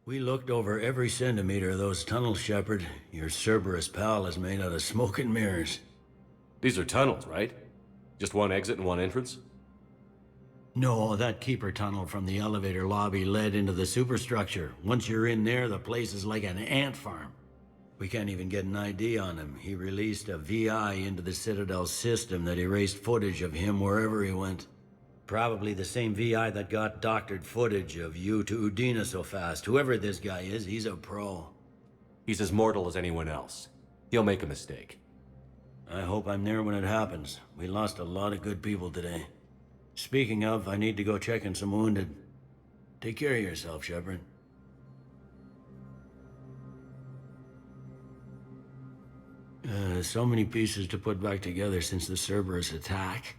We looked over every centimeter of those tunnels, Shepard. Your Cerberus pal is made out of smoke and mirrors. These are tunnels, right? Just one exit and one entrance? No, that keeper tunnel from the elevator lobby led into the superstructure. Once you're in there, the place is like an ant farm. We can't even get an ID on him. He released a VI into the Citadel system that erased footage of him wherever he went. Probably the same VI that got doctored footage of you to Udina so fast. Whoever this guy is, he's a pro. He's as mortal as anyone else. He'll make a mistake. I hope I'm there when it happens. We lost a lot of good people today. Speaking of, I need to go check on some wounded. Take care of yourself, Shepard. So many pieces to put back together since the Cerberus attack.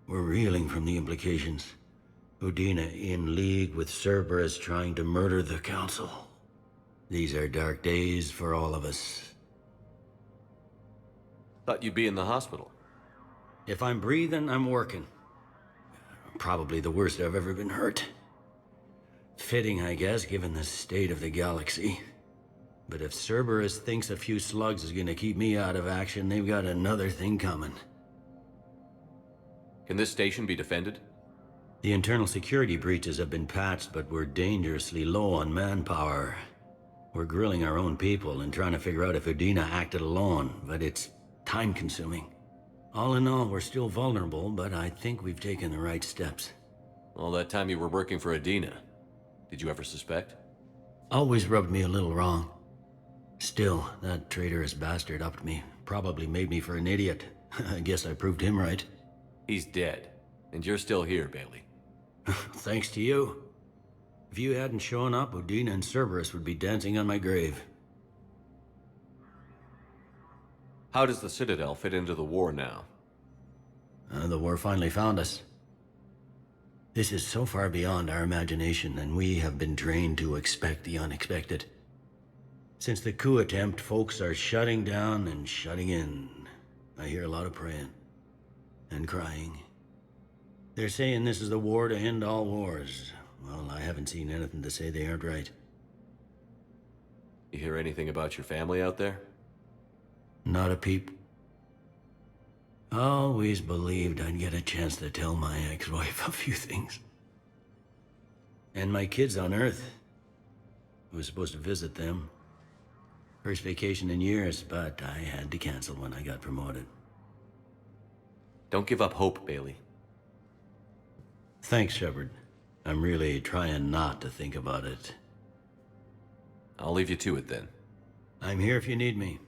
We're reeling from the implications. Udina in league with Cerberus trying to murder the Council. These are dark days for all of us. Thought you'd be in the hospital. If I'm breathing, I'm working. Probably the worst I've ever been hurt. Fitting, I guess, given the state of the galaxy. But if Cerberus thinks a few slugs is gonna keep me out of action, they've got another thing coming. Can this station be defended? The internal security breaches have been patched, but we're dangerously low on manpower. We're grilling our own people and trying to figure out if Udina acted alone, but it's time-consuming. All in all, we're still vulnerable, but I think we've taken the right steps. All that time you were working for Udina, did you ever suspect? Always rubbed me a little wrong. Still, that traitorous bastard upped me. Probably made me for an idiot. I guess I proved him right. He's dead, and you're still here, Bailey. Thanks to you. If you hadn't shown up, Udina and Cerberus would be dancing on my grave. How does the Citadel fit into the war now? The war finally found us. This is so far beyond our imagination, and we have been trained to expect the unexpected. Since the coup attempt, folks are shutting down and shutting in. I hear a lot of praying. And crying. They're saying this is the war to end all wars. Well, I haven't seen anything to say they aren't right. You hear anything about your family out there? Not a peep. Always believed I'd get a chance to tell my ex-wife a few things. And my kids on Earth. I was supposed to visit them. First vacation in years, but I had to cancel when I got promoted. Don't give up hope, Bailey. Thanks, Shepard. I'm really trying not to think about it. I'll leave you to it then. I'm here if you need me.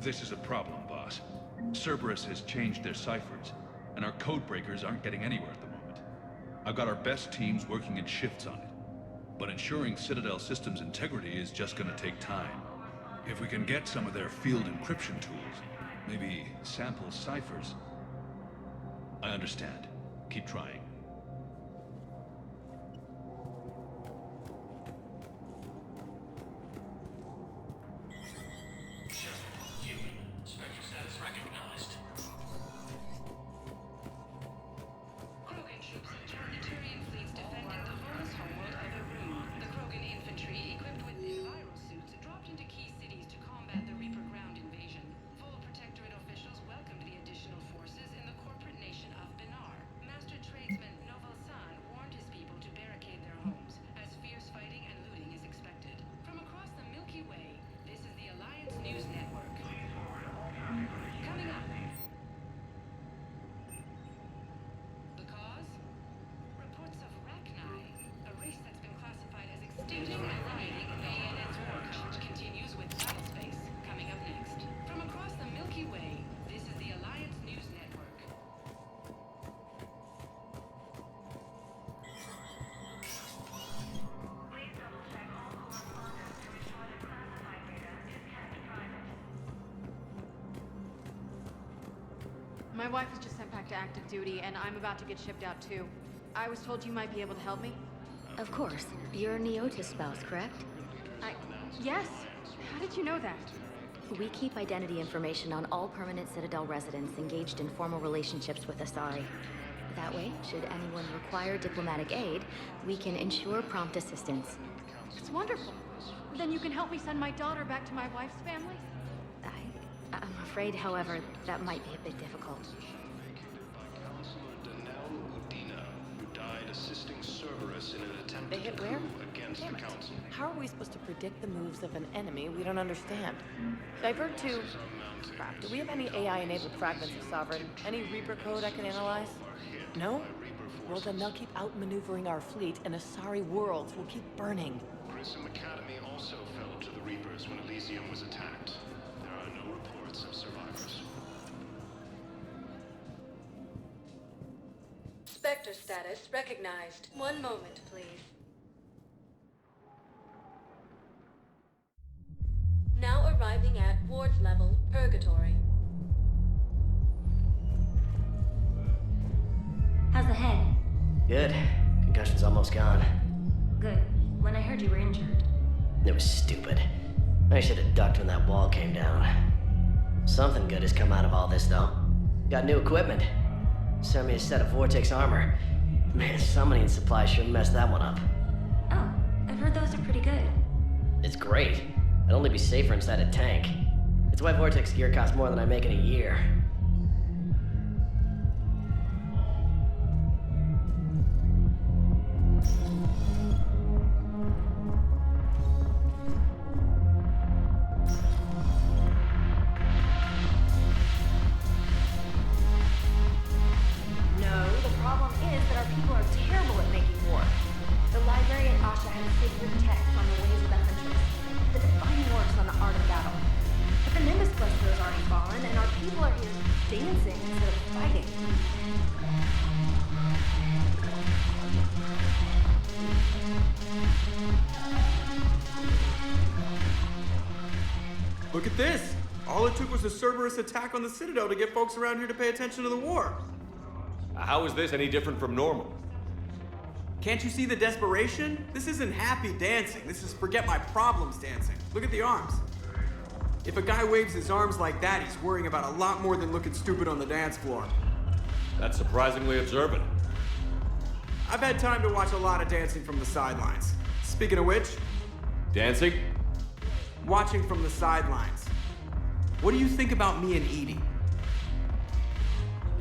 This is a problem, boss. Cerberus has changed their ciphers, and our codebreakers aren't getting anywhere at the moment. I've got our best teams working in shifts on it, but ensuring Citadel systems integrity is just gonna take time. If we can get some of their field encryption tools, maybe sample ciphers. I understand. Keep trying. My wife was just sent back to active duty, and I'm about to get shipped out too. I was told you might be able to help me. Of course. You're Neotis' spouse, correct? Yes. How did you know that? We keep identity information on all permanent Citadel residents engaged in formal relationships with Asari. That way, should anyone require diplomatic aid, we can ensure prompt assistance. It's wonderful. Then you can help me send my daughter back to my wife's family? I'm afraid, however, that might be a bit difficult. Who died assisting Cerberus in an attempt They hit where? against the Council. How are we supposed to predict the moves of an enemy we don't understand? Divert to... Crap, do we have any AI-enabled fragments of Sovereign? Any Reaper code I can analyze? No? Well, then they'll keep outmaneuvering our fleet, and Asari worlds will keep burning. Prism Academy also fell to the Reapers when Elysium was attacked. There are no reports of survivors. Spectre status recognized. One moment, please. Now arriving at ward level, Purgatory. How's the head? Good. Concussion's almost gone. Good. When I heard you were injured. It was stupid. I should have ducked when that wall came down. Something good has come out of all this, though. Got new equipment. Sent me a set of Vortex armor. Man, summoning supply sure messed that one up. Oh, I've heard those are pretty good. It's great. I'd only be safer inside a tank. It's why Vortex gear costs more than I make in a year. Look at this! All it took was a Cerberus attack on the Citadel to get folks around here to pay attention to the war. How is this any different from normal? Can't you see the desperation? This isn't happy dancing. This is forget my problems dancing. Look at the arms. If a guy waves his arms like that, he's worrying about a lot more than looking stupid on the dance floor. That's surprisingly observant. I've had time to watch a lot of dancing from the sidelines. Speaking of which, Dancing? watching from the sidelines. What do you think about me and Edie?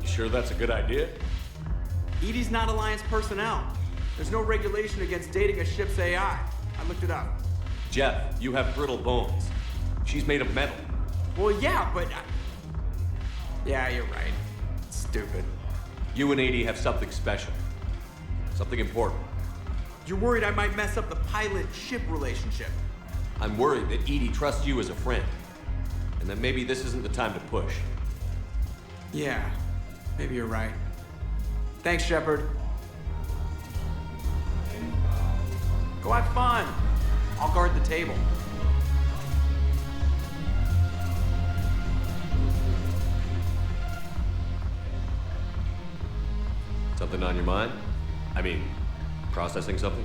You sure that's a good idea? Edie's not Alliance personnel. There's no regulation against dating a ship's AI. I looked it up. Jeff, you have brittle bones. She's made of metal. Well, yeah, but... Yeah, you're right. Stupid. You and AD have something special. Something important. You're worried I might mess up the pilot-ship relationship. I'm worried that Edie trusts you as a friend. And that maybe this isn't the time to push. Yeah, maybe you're right. Thanks, Shepard. Go have fun. I'll guard the table. Something on your mind? I mean, processing something?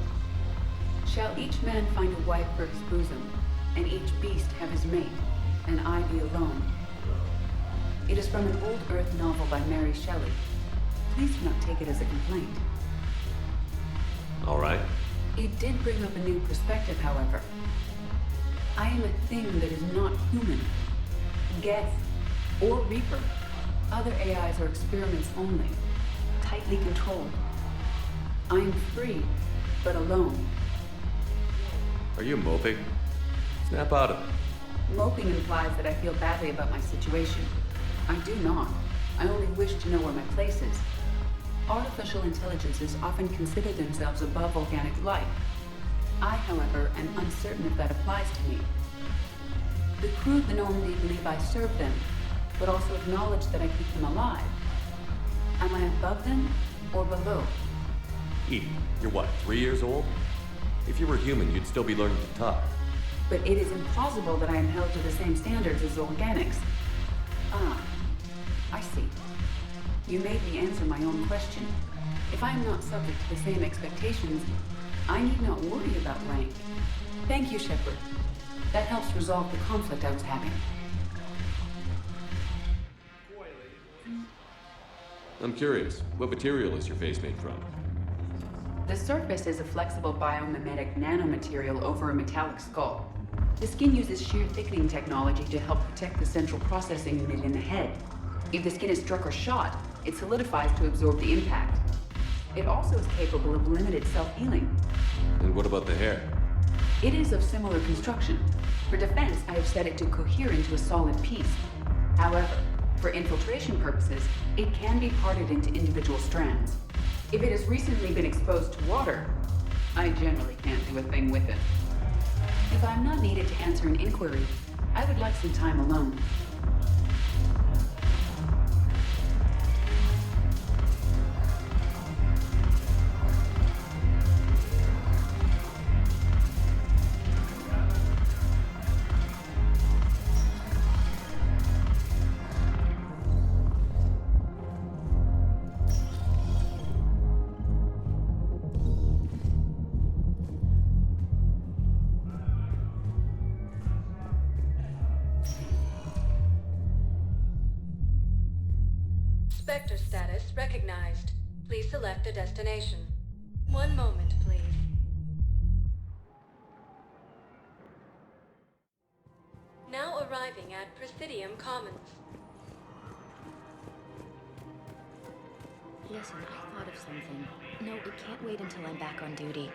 Shall each man find a wife for his bosom, and each beast have his mate, and I be alone? It is from an old Earth novel by Mary Shelley. Please do not take it as a complaint. All right. It did bring up a new perspective, however. I am a thing that is not human. Geth, or Reaper. Other AIs are experiments only, tightly controlled. I am free, but alone. Are you moping? Snap out of it. Moping implies that I feel badly about my situation. I do not. I only wish to know where my place is. Artificial intelligences often consider themselves above organic life. I, however, am uncertain if that applies to me. The crew of the Normandy believe I serve them, but also acknowledge that I keep them alive. Am I above them or below? Edie, you're what, 3 years old? If you were human, you'd still be learning to talk. But it is implausible that I am held to the same standards as organics. Ah, I see. You made me answer my own question. If I am not subject to the same expectations, I need not worry about rank. Thank you, Shepard. That helps resolve the conflict I was having. I'm curious, what material is your face made from? The surface is a flexible biomimetic nanomaterial over a metallic skull. The skin uses shear thickening technology to help protect the central processing unit in the head. If the skin is struck or shot, it solidifies to absorb the impact. It also is capable of limited self-healing. And what about the hair? It is of similar construction. For defense, I have set it to cohere into a solid piece. However, for infiltration purposes, it can be parted into individual strands. If it has recently been exposed to water, I generally can't do a thing with it. If I'm not needed to answer an inquiry, I would like some time alone. Spectre status recognized. Please select a destination. One moment, please. Now arriving at Presidium Commons. Listen, I thought of something. No, it can't wait until I'm back on duty.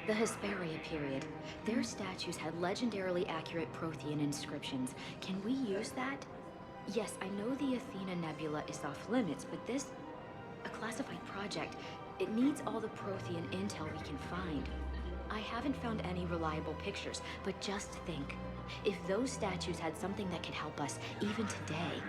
The Hesperia period. Their statues had legendarily accurate Prothean inscriptions. Can we use that? Yes, I know the Athena Nebula is off limits, but this... a classified project. It needs all the Prothean intel we can find. I haven't found any reliable pictures, but just think. If those statues had something that could help us, even today...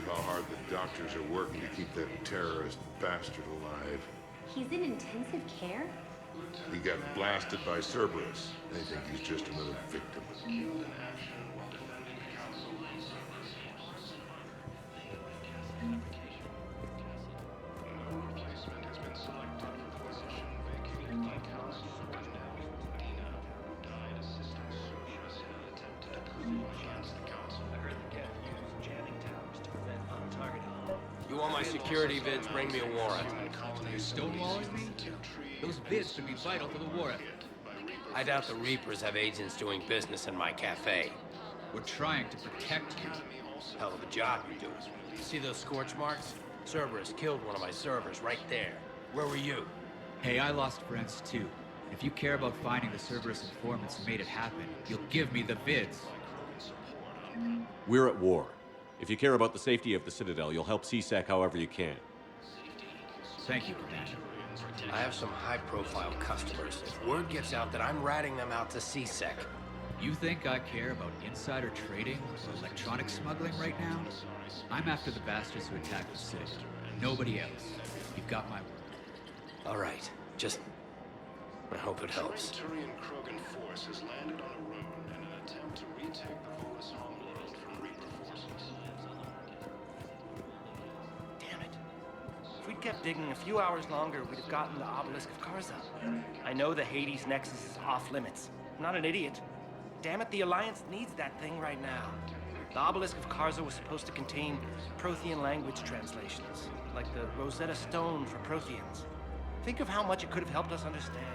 How hard the doctors are working to keep that terrorist bastard alive. He's in intensive care? He got blasted by Cerberus. They think he's just another victim. Security vids bring me a warrant. You're stonewalling me? Those vids could be vital to the war effort. I doubt the Reapers have agents doing business in my cafe. We're trying to protect you. Hell of a job you're doing. See those scorch marks? Cerberus killed one of my servers right there. Where were you? Hey, I lost friends too. If you care about finding the Cerberus informants who made it happen, you'll give me the vids. We're at war. If you care about the safety of the Citadel, you'll help CSEC however you can. Thank you, Commander. I have some high-profile customers. If word gets out that I'm ratting them out to CSEC... You think I care about insider trading or electronic smuggling right now? I'm after the bastards who attacked the Citadel. Nobody else. You've got my word. All right. Just... I hope it helps. Turian Krogan force has landed on a road in an attempt to retake the Volus homeworld from Reaper forces. If we'd kept digging a few hours longer, we'd have gotten the Obelisk of Karza. I know the Hades Nexus is off limits. I'm not an idiot. Damn it, the Alliance needs that thing right now. The Obelisk of Karza was supposed to contain Prothean language translations, like the Rosetta Stone for Protheans. Think of how much it could have helped us understand.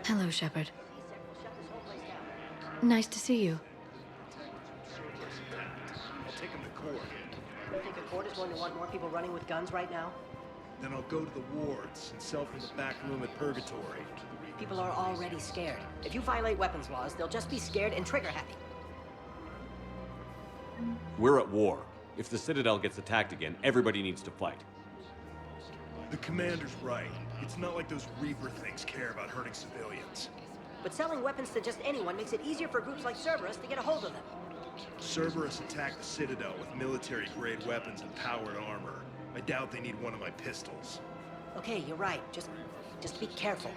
Hello, Shepard. Nice to see you. I'll take him to court. You think the court is going to want more people running with guns right now? Then I'll go to the wards and sell from the back room at Purgatory. People are already scared. If you violate weapons laws, they'll just be scared and trigger happy. We're at war. If the Citadel gets attacked again, everybody needs to fight. The commander's right. It's not like those Reaper things care about hurting civilians. But selling weapons to just anyone makes it easier for groups like Cerberus to get a hold of them. Cerberus attacked the Citadel with military-grade weapons and powered armor. I doubt they need one of my pistols. Okay, you're right. Just be careful.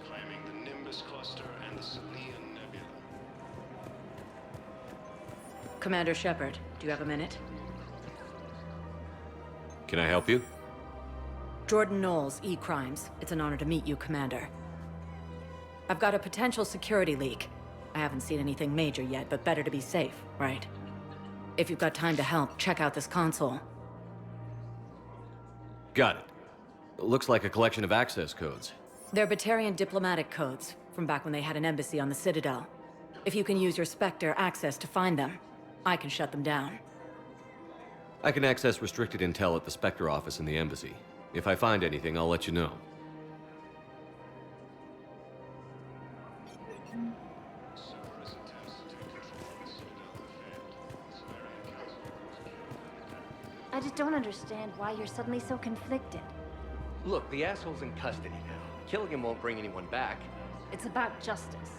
Claiming the Nimbus cluster and the Salian Nebula. Commander Shepard, do you have a minute? Can I help you? Jordan Noles, E-Crimes. It's an honor to meet you, Commander. I've got a potential security leak. I haven't seen anything major yet, but better to be safe, right? If you've got time to help, check out this console. Got it. Looks like a collection of access codes. They're Batarian diplomatic codes, from back when they had an embassy on the Citadel. If you can use your Spectre access to find them, I can shut them down. I can access restricted intel at the Spectre Office in the embassy. If I find anything, I'll let you know. I just don't understand why you're suddenly so conflicted. Look, the asshole's in custody now. Killing him won't bring anyone back. It's about justice.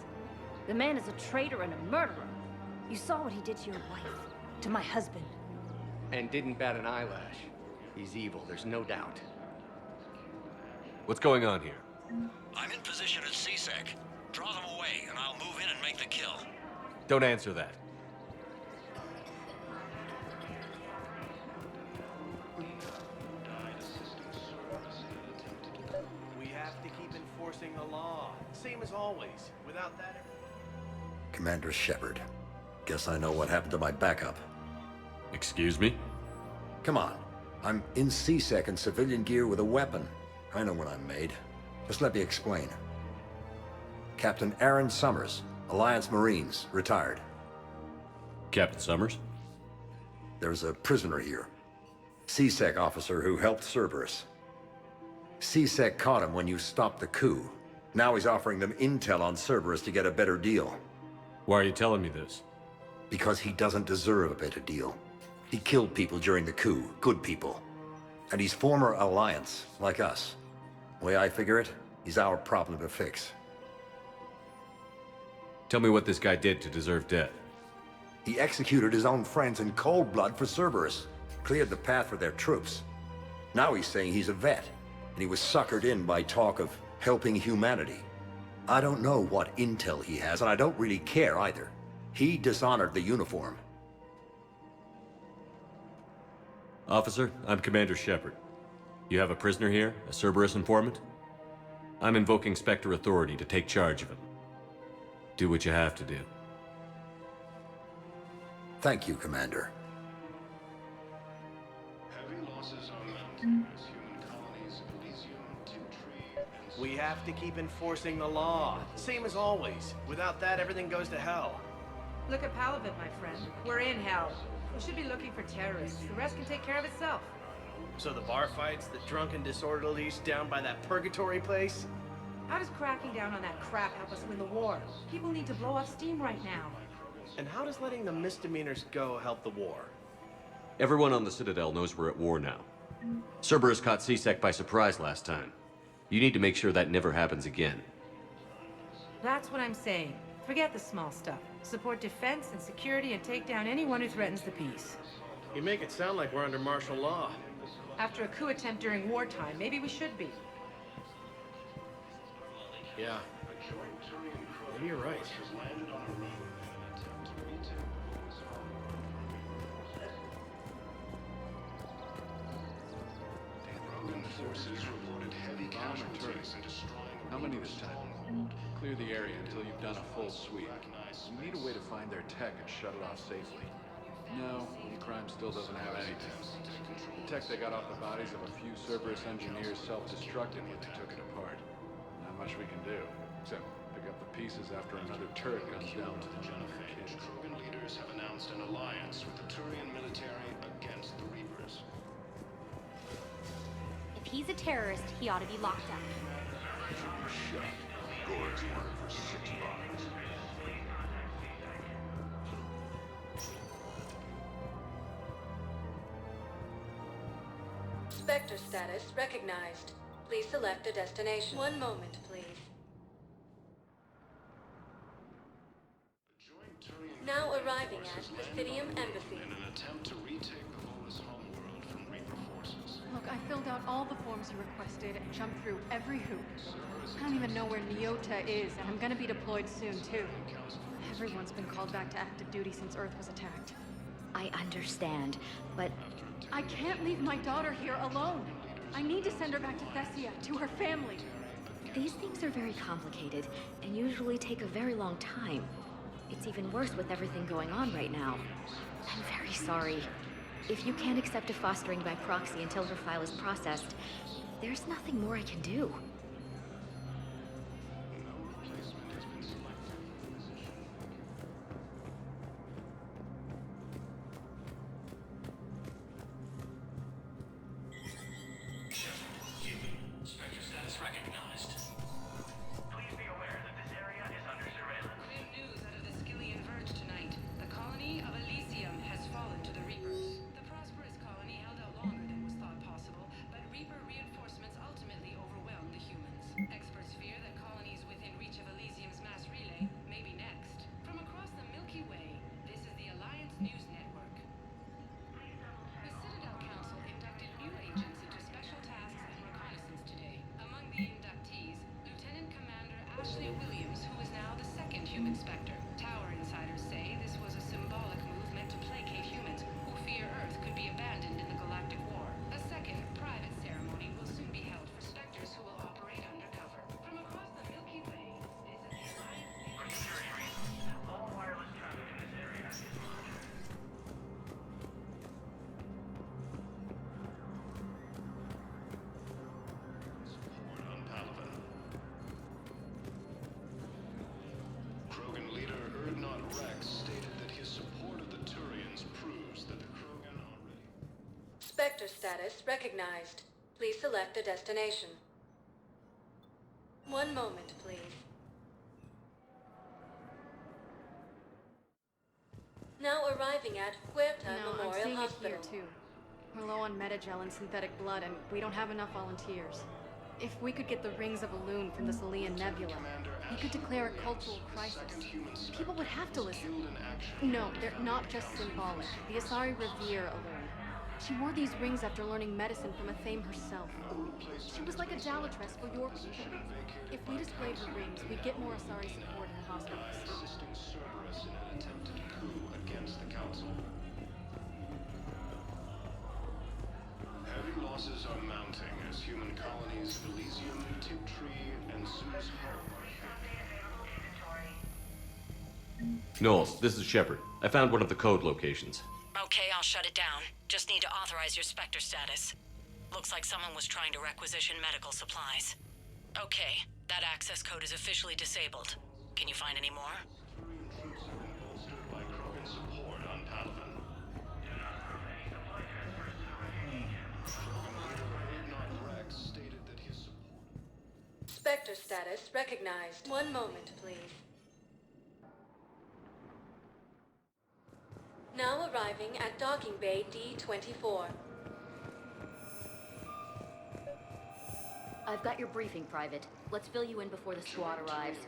The man is a traitor and a murderer. You saw what he did to your wife, to my husband. And didn't bat an eyelash. He's evil, there's no doubt. What's going on here? I'm in position at CSEC. Draw them away, and I'll move in and make the kill. Don't answer that. We have to keep enforcing the law. Same as always. Without that... Commander Shepard. Guess I know what happened to my backup. Excuse me? Come on. I'm in CSEC in civilian gear with a weapon. I know what I'm made. Just let me explain. Captain Aaron Summers, Alliance Marines, retired. Captain Summers? There's a prisoner here. CSEC officer who helped Cerberus. CSEC caught him when you stopped the coup. Now he's offering them intel on Cerberus to get a better deal. Why are you telling me this? Because he doesn't deserve a better deal. He killed people during the coup, good people. And he's former Alliance, like us. The way I figure it, he's our problem to fix. Tell me what this guy did to deserve death. He executed his own friends in cold blood for Cerberus. Cleared the path for their troops. Now he's saying he's a vet, and he was suckered in by talk of helping humanity. I don't know what intel he has, and I don't really care either. He dishonored the uniform. Officer, I'm Commander Shepard. You have a prisoner here, a Cerberus informant? I'm invoking Spectre authority to take charge of him. Do what you have to do. Thank you, Commander. Heavy losses are mounting as human colonies of Elysium, Two-Tree, and... We have to keep enforcing the law. Same as always. Without that, everything goes to hell. Look at Palavit, my friend. We're in hell. We should be looking for terrorists. The rest can take care of itself. So the bar fights, the drunken disorderlies down by that Purgatory place? How does cracking down on that crap help us win the war? People need to blow off steam right now. And how does letting the misdemeanors go help the war? Everyone on the Citadel knows we're at war now. Cerberus caught CSEC by surprise last time. You need to make sure that never happens again. That's what I'm saying. Forget the small stuff. Support defense and security and take down anyone who threatens the peace. You make it sound like we're under martial law. After a coup attempt during wartime, maybe we should be. Yeah. Maybe you're right. Rogan forces reported heavy casualties and destroying... How many this time? Clear the area until you've done a full sweep. You need a way to find their tech and shut it off safely. No, E-Crime still doesn't have anything. The tech they got off the bodies of a few Cerberus engineers self-destructed when they took it apart. Not much we can do, except pick up the pieces after another turret guns down to the Genophage. Krogan leaders have announced an alliance with the Turian military against the Reapers. If he's a terrorist, he ought to be locked up. Michel, Ghorek's wanted for 6 lives. Spectre status recognized. Please select a destination. One moment, please. Now arriving at Presidium Embassy. In an attempt to retake Pavola's homeworld from Reaper forces. Look, I filled out all the forms you requested and jumped through every hoop. I don't even know where Nyota is, and I'm gonna be deployed soon, too. Everyone's been called back to active duty since Earth was attacked. I understand, but... I can't leave my daughter here alone. I need to send her back to Thessia, to her family. These things are very complicated, and usually take a very long time. It's even worse with everything going on right now. I'm very sorry. If you can't accept a fostering by proxy until her file is processed, there's nothing more I can do. Spectre status recognized. Please be aware that this area is under surveillance. Grim news out of the Skillian Verge tonight. The colony of Elysium has fallen to the Reapers. The prosperous colony held out longer than was thought possible, but Reaper reinforcements ultimately overwhelmed the humans. Experts fear that colonies within reach of Elysium's mass relay may be next. From across the Milky Way, this is the Alliance News Network. The Citadel Council inducted new agents into special tasks and reconnaissance today. Among the inductees, Lieutenant Commander Ashley Williams, who is now the second human Spectre. Tower insiders say this was a symbolic move meant to placate humans who fear Earth could be abandoned in the Galactic War. A second, private ceremony will soon be held for Spectres who will operate undercover. From across the Milky Way, this is the Alliance. For security reasons, all wireless traffic in this area is monitored. On Palaven. Krogan leader Erdnot Rex stated that his support of the Turians proves that the Krogan are ready. Spectre status recognized. Please select a destination. One moment, please. Now arriving at Huerta No, I'm Memorial seeing it Hospital. here, too. We're low on metagel and synthetic blood, and we don't have enough volunteers. If we could get the rings of Elune from the Salian Nebula, we could declare a cultural crisis. People would have to listen. No, they're not just symbolic. The Asari revere Elune. She wore these rings after learning medicine from Athame herself. She was like a Dalatress for your people. If we displayed her rings, we'd get more Asari support in the hospitals. Assisting Cerberus in an attempted coup against the Council. Heavy losses are mounting as human colonies of Elysium, Tiptree, and Zeus Home are hit. Noles, this is Shepard. I found one of the code locations. Okay, I'll shut it down. Just need to authorize your Spectre status. Looks like someone was trying to requisition medical supplies. Okay, that access code is officially disabled. Can you find any more? Turian troops have been bolstered by Krogan support on Palaven. Krogan leader Erdnot Rex stated that his support... Spectre status recognized. One moment, please. Now arriving at docking bay D24. I've got your briefing, Private. Let's fill you in before the squad arrives.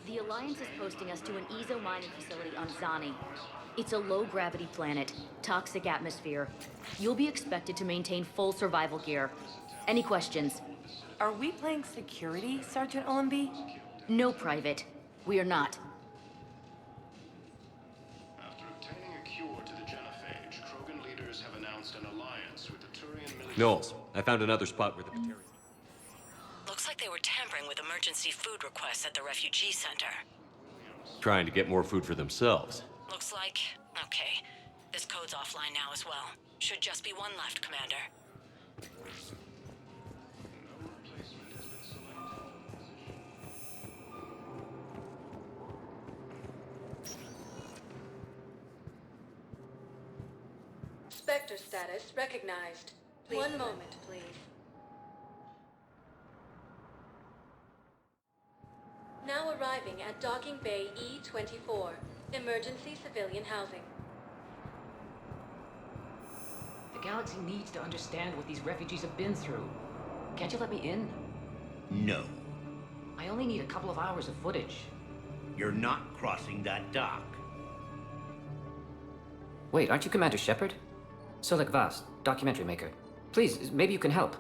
The Alliance is posting us to an Ezo mining facility on Zani. It's a low-gravity planet, toxic atmosphere. You'll be expected to maintain full survival gear. Any questions? Are we playing security, Sergeant Ullenby? No, Private. We are not. After obtaining a cure to the genophage, Krogan leaders have announced an alliance with the Turian military... Noles, I found another spot where the Batarians... Looks like they were tampering with emergency food requests at the refugee center. trying to get more food for themselves. Looks like... okay. This code's offline now as well. Should just be one left, Commander. Spectre status recognized. One moment, please. Now arriving at docking bay E24. Emergency civilian housing. The galaxy needs to understand what these refugees have been through. Can't you let me in? No. I only need a couple of hours of footage. You're not crossing that dock. Wait, aren't you Commander Shepard? Solik Vass, documentary maker. Please, maybe you can help.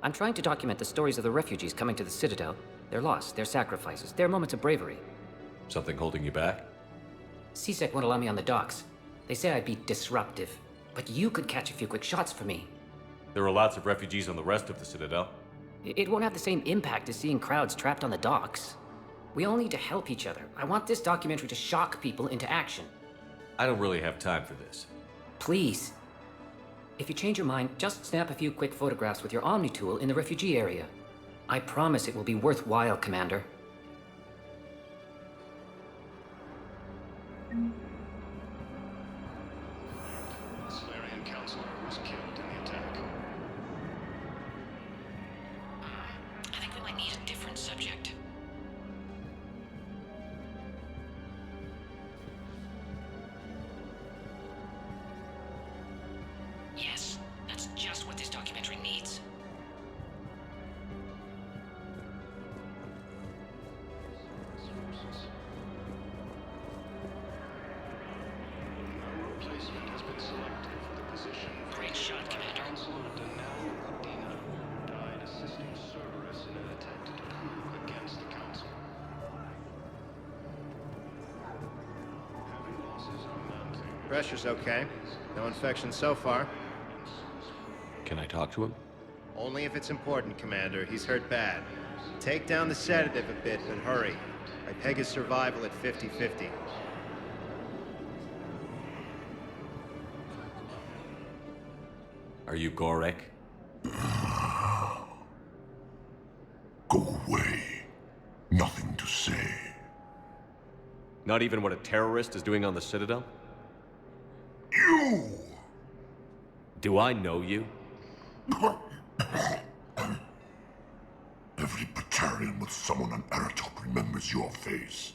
I'm trying to document the stories of the refugees coming to the Citadel. Their loss, their sacrifices, their moments of bravery. Something holding you back? CSEC won't allow me on the docks. They say I'd be disruptive. But you could catch a few quick shots for me. There are lots of refugees on the rest of the Citadel. It won't have the same impact as seeing crowds trapped on the docks. We all need to help each other. I want this documentary to shock people into action. I don't really have time for this. Please. If you change your mind, just snap a few quick photographs with your Omni tool in the refugee area. I promise it will be worthwhile, Commander. The Solarian counselor was killed in the attack. I think we might need a different subject. Yes, that's just what this documentary needs. Replacement has been selected for the position. Great shot, Commander. Counselor died assisting Cerberus in an attempted coup against the Council. Heavy losses are mounting. Pressure's okay. No infection so far. Can I talk to him? Only if it's important, Commander. He's hurt bad. Take down the sedative a bit, but hurry. I peg his survival at 50-50. Are you Ghorek? Go away. Nothing to say. Not even what a terrorist is doing on the Citadel? You! Do I know you? Every Batarian with someone on Eratop remembers your face.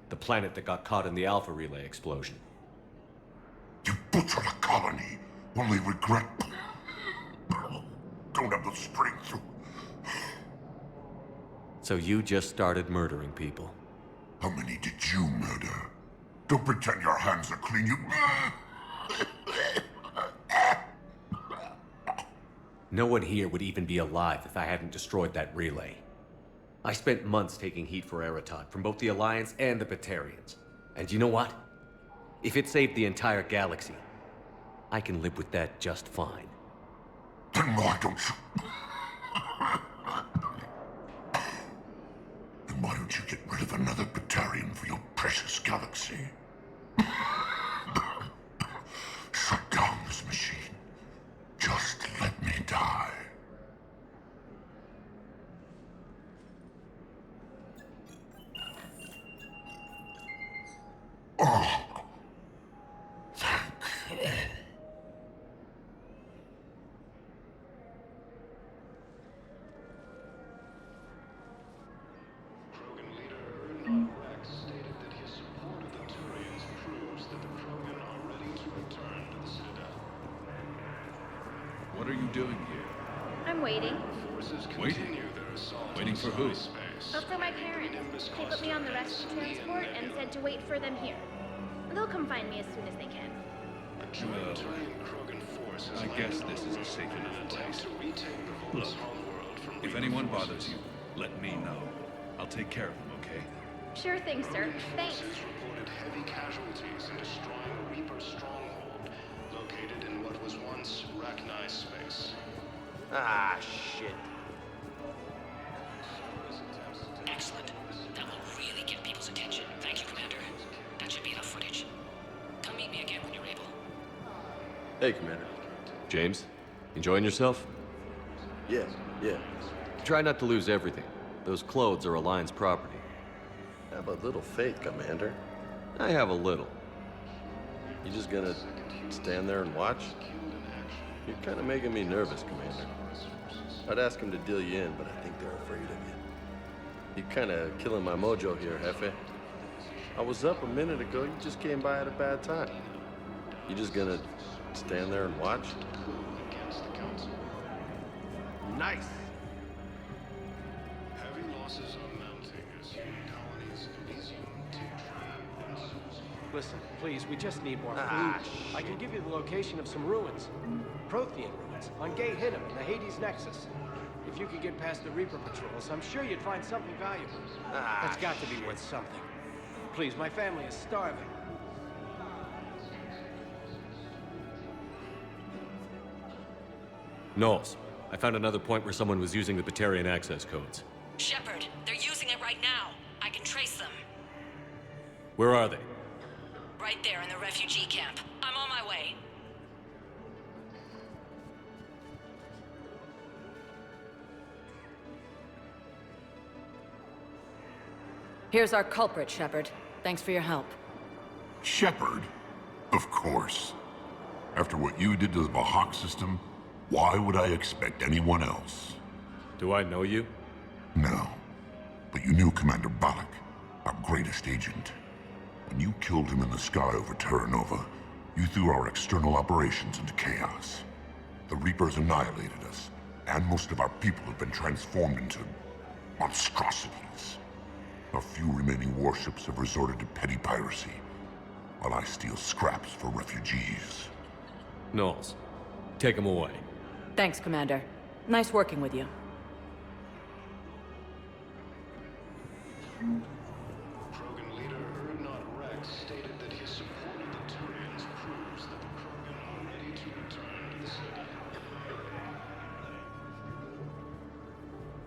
The planet that got caught in the Alpha Relay explosion. You butchered a colony. Only regret. Don't have the strength to. So you just started murdering people? How many did you murder? Don't pretend your hands are clean, you. No one here would even be alive if I hadn't destroyed that relay. I spent months taking heat for Eratop from both the Alliance and the Batarians. And you know what? If it saved the entire galaxy, I can live with that just fine. Then why don't you? Then why don't you get rid of another Batarian for your precious galaxy? Shut down this machine. Just let me die. Oh. Thank you. Krogan leader Rex stated that his support of the Turians proves that the Krogan are ready to return to the Citadel. What are you doing here? I'm waiting. Forces Waiting? continue their assault Waiting on for who? space. Oh, for my parents. They put me on the rescue transport and said to wait for them here. They'll come find me as soon as they can. Joint Turian Krogan forces I guess this is a safe enough place. to retake the Volus homeworld from If anyone bothers you, let me know. I'll take care of them, okay? Sure thing, sir. Thanks. Forces reported heavy casualties in destroying a Reaper stronghold located in what was once Rachni space. Ah, shit. Excellent. That will really get people's attention. Thank you, Commander. That should be enough footage. Come meet me again when you're able. Hey, Commander. James, enjoying yourself? Yeah. Try not to lose everything. Those clothes are Alliance property. Have a little faith, Commander. I have a little. You just gonna stand there and watch? You're kind of making me nervous, Commander. I'd ask them to deal you in, but I think they're afraid of you. You're kind of killing my mojo here, Jefe. I was up a minute ago. You just came by at a bad time. You just gonna stand there and watch? Nice. Heavy losses are mounting as human colonies Elysium take trial. Listen, please, we just need more food. I can give you the location of some ruins. Prothean ruins, on Gay Hittim in the Hades Nexus. If you could get past the Reaper patrols, I'm sure you'd find something valuable. That's got to be worth something. Please, my family is starving. Noles, I found another point where someone was using the Batarian access codes. Shepard, they're using it right now. I can trace them. Where are they? Right there in the refugee camp. I'm on my way. Here's our culprit, Shepard. Thanks for your help. Shepard? Of course. After what you did to the Bahak system, why would I expect anyone else? Do I know you? No. But you knew Commander Balak, our greatest agent. When you killed him in the sky over Terra Nova, you threw our external operations into chaos. The Reapers annihilated us, and most of our people have been transformed into monstrosities. A few remaining warships have resorted to petty piracy, while I steal scraps for refugees. Noles, take him away. Thanks, Commander. Nice working with you. Krogan leader Urdnot Rex stated that his support of the Turians proves that the Krogan are ready to return to the Citadel.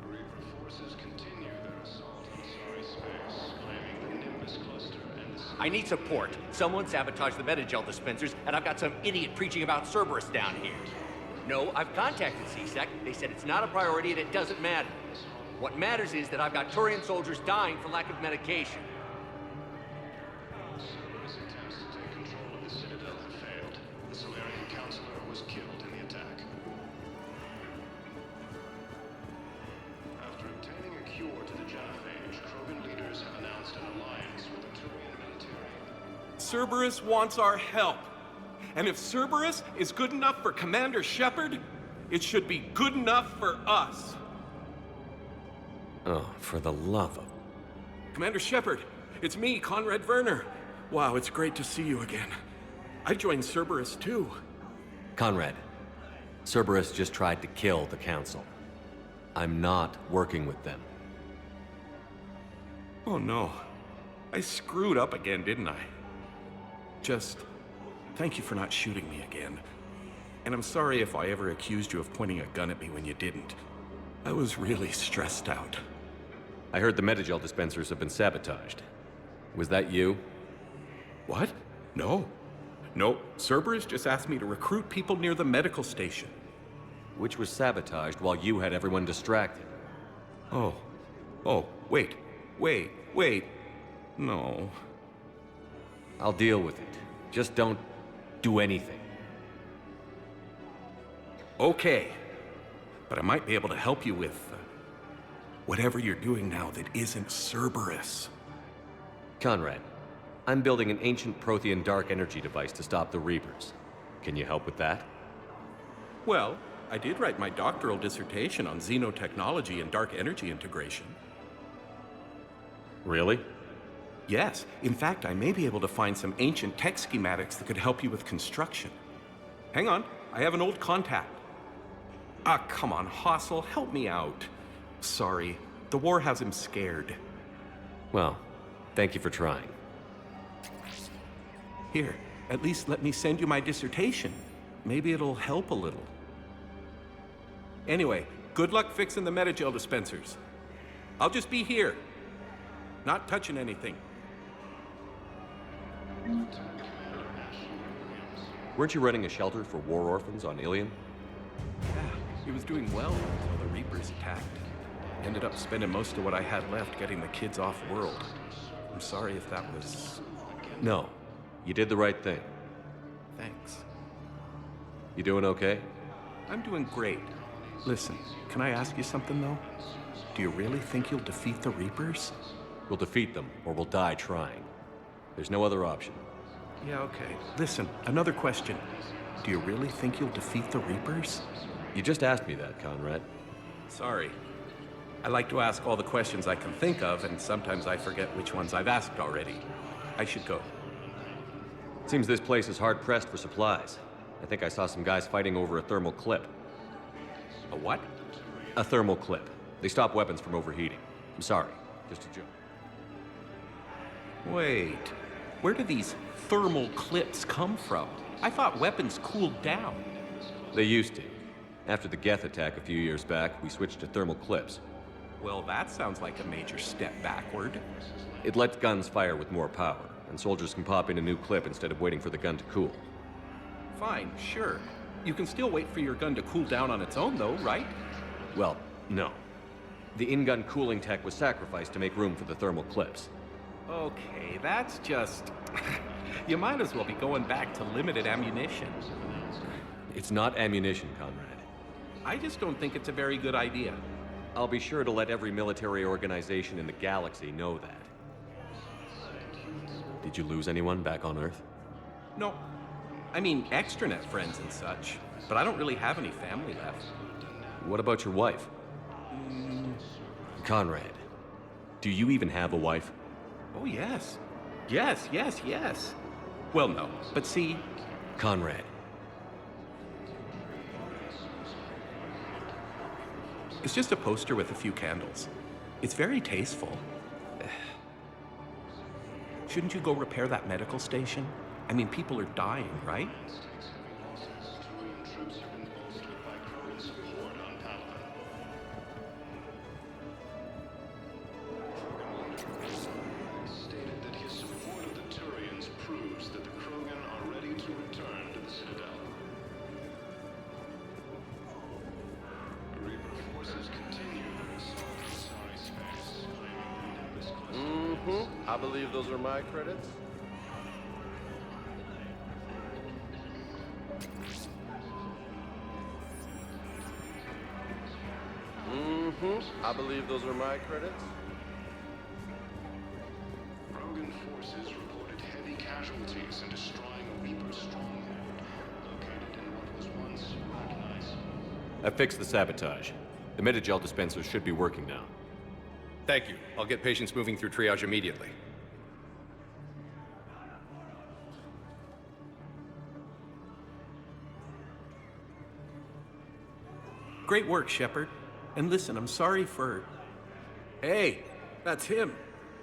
Reaper forces continue their assault on Sorry space, claiming the Nimbus cluster and the I need support. Someone sabotaged the Metagel dispensers, and I've got some idiot preaching about Cerberus down here. No, I've contacted CSEC. They said it's not a priority and it doesn't matter. What matters is that I've got Turian soldiers dying for lack of medication. Cerberus attempts to take control of the Citadel have failed. The Solarian counselor was killed in the attack. After obtaining a cure to the genophage, Krogan leaders have announced an alliance with the Turian military. Cerberus wants our help. And if Cerberus is good enough for Commander Shepard, it should be good enough for us. Oh, for the love of... Commander Shepard, it's me, Conrad Verner. Wow, it's great to see you again. I joined Cerberus too. Conrad, Cerberus just tried to kill the Council. I'm not working with them. Oh no. I screwed up again, didn't I? Just... thank you for not shooting me again. And I'm sorry if I ever accused you of pointing a gun at me when you didn't. I was really stressed out. I heard the Metagel dispensers have been sabotaged. Was that you? What? No. No, Cerberus just asked me to recruit people near the medical station. Which was sabotaged while you had everyone distracted. Oh, wait. No. I'll deal with it. Just don't do anything. Okay. But I might be able to help you with whatever you're doing now that isn't Cerberus. Conrad, I'm building an ancient Prothean dark energy device to stop the Reapers. Can you help with that? Well, I did write my doctoral dissertation on xenotechnology and dark energy integration. Really? Yes. In fact, I may be able to find some ancient tech schematics that could help you with construction. Hang on, I have an old contact. Ah, come on, Hossel, help me out. Sorry, the war has him scared. Well, thank you for trying. Here, at least let me send you my dissertation. Maybe it'll help a little. Anyway, good luck fixing the Metagel dispensers. I'll just be here. Not touching anything. Weren't you running a shelter for war orphans on Ilium? Yeah, he was doing well until the Reapers attacked. Ended up spending most of what I had left getting the kids off-world. I'm sorry if that was... No, you did the right thing. Thanks. You doing okay? I'm doing great. Listen, can I ask you something, though? Do you really think you'll defeat the Reapers? We'll defeat them, or we'll die trying. There's no other option. Yeah, okay. Listen, another question. Do you really think you'll defeat the Reapers? You just asked me that, Conrad. Sorry. I like to ask all the questions I can think of, and sometimes I forget which ones I've asked already. I should go. Seems this place is hard-pressed for supplies. I think I saw some guys fighting over a thermal clip. A what? A thermal clip. They stop weapons from overheating. I'm sorry, just a joke. Wait, where do these thermal clips come from? I thought weapons cooled down. They used to. After the Geth attack a few years back, we switched to thermal clips. Well, that sounds like a major step backward. It lets guns fire with more power, and soldiers can pop in a new clip instead of waiting for the gun to cool. Fine, sure. You can still wait for your gun to cool down on its own, though, right? Well, no. The in-gun cooling tech was sacrificed to make room for the thermal clips. Okay, that's just... You might as well be going back to limited ammunition. It's not ammunition, Conrad. I just don't think it's a very good idea. I'll be sure to let every military organization in the galaxy know that. Did you lose anyone back on Earth? No. I mean, extranet friends and such, but I don't really have any family left. What about your wife? Conrad, do you even have a wife? Oh, yes. Yes. Well, no, but see... Conrad. It's just a poster with a few candles. It's very tasteful. Shouldn't you go repair that medical station? I mean, people are dying, right? Stated that his support of the Turians proves that the Krogan are ready to return to the Citadel. Reaper forces continue to assault Asari space, claiming this cluster. I believe those are my credits. I believe those are my credits. Krogan forces reported heavy casualties in destroying a Reaper stronghold located in what was once recognized. I fixed the sabotage. The Metagel dispensers should be working now. Thank you. I'll get patients moving through triage immediately. Great work, Shepard. And listen, I'm sorry for... Hey, that's him.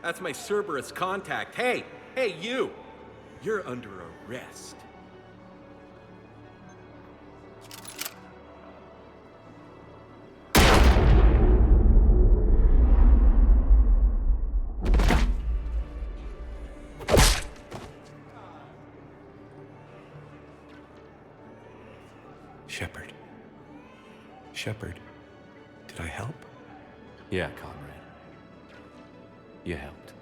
That's my Cerberus contact. Hey, you! You're under arrest. Shepard, did I help? Yeah, Conrad. You helped.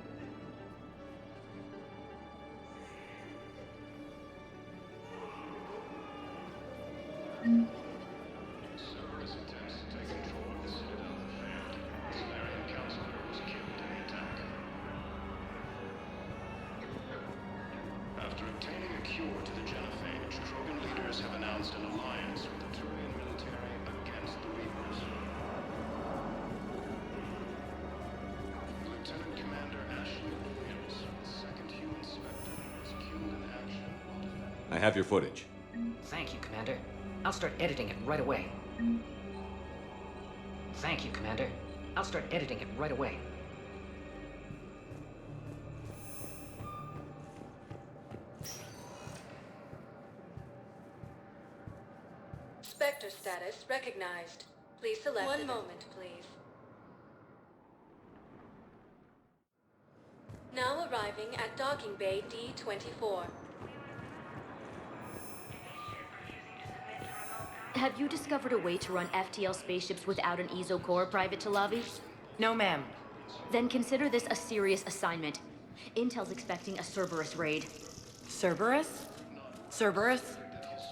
Cerberus attempts to take control of the Citadel failed. The Solarian counselor was killed in the attack. After obtaining a cure to the genophage, Krogan leaders have announced an alliance with the Turian military against the Reapers. Lieutenant Commander Ashley Williams, the second human Spectre, was killed in action while defending... I have your footage. Thank you, Commander. I'll start editing it right away. Thank you, Commander. I'll start editing it right away. Spectre status recognized. Please select... One moment, please. Now arriving at docking bay D24. Have you discovered a way to run FTL spaceships without an ESO core, Private Talavi? No, ma'am. Then consider this a serious assignment. Intel's expecting a Cerberus raid. Cerberus? Cerberus?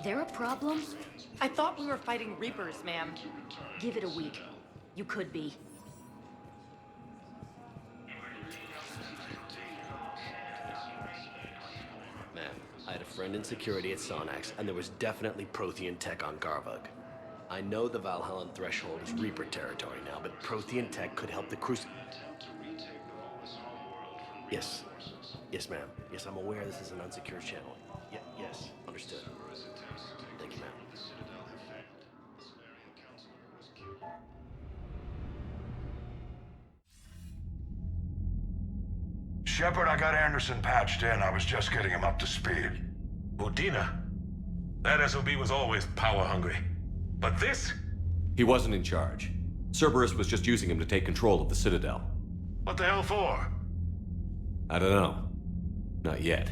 They're a problem? I thought we were fighting Reapers, ma'am. Give it a week. You could be. Man, friend in security at Sonax, and there was definitely Prothean tech on Garvug. I know the Valhallan threshold is Reaper territory now, but Prothean tech could help the Crucible. Yes. Yes, ma'am. Yes, I'm aware this is an unsecured channel. Yes, understood. Thank you, ma'am. Shepard, I got Anderson patched in. I was just getting him up to speed. Udina? That SOB was always power-hungry. But this? He wasn't in charge. Cerberus was just using him to take control of the Citadel. What the hell for? I don't know. Not yet.